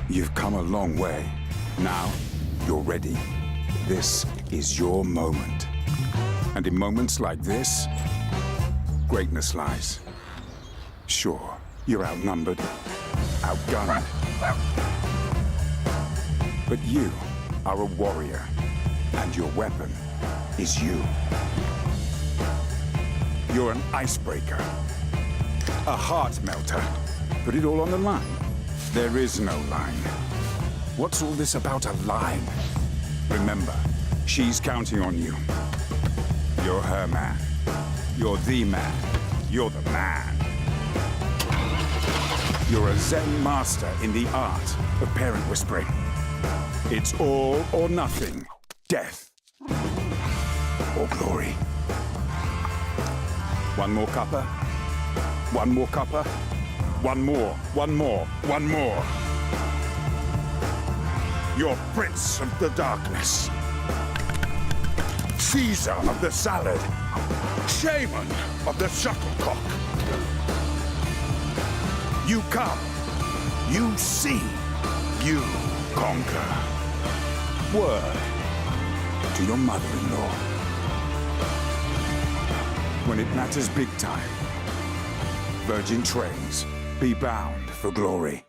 You've come a long way. Now, you're ready. This is your moment. And in moments like this, greatness lies. Sure, you're outnumbered, outgunned. But you are a warrior, and your weapon is you. You're an icebreaker, a heart melter. Put it all on the line. There is no line. What's all this about a line? Remember, she's counting on you. You're her man. You're the man. You're the man. You're a Zen master in the art of parent whispering. It's all or nothing. Death or glory. One more cuppa. One more cuppa. One more. One more. One more. You're Prince of the Darkness. Caesar of the Salad. Shaman of the Shuttlecock. You come. You see. You conquer. Word to your mother-in-law. When it matters big time, virgin trains, be bound for glory.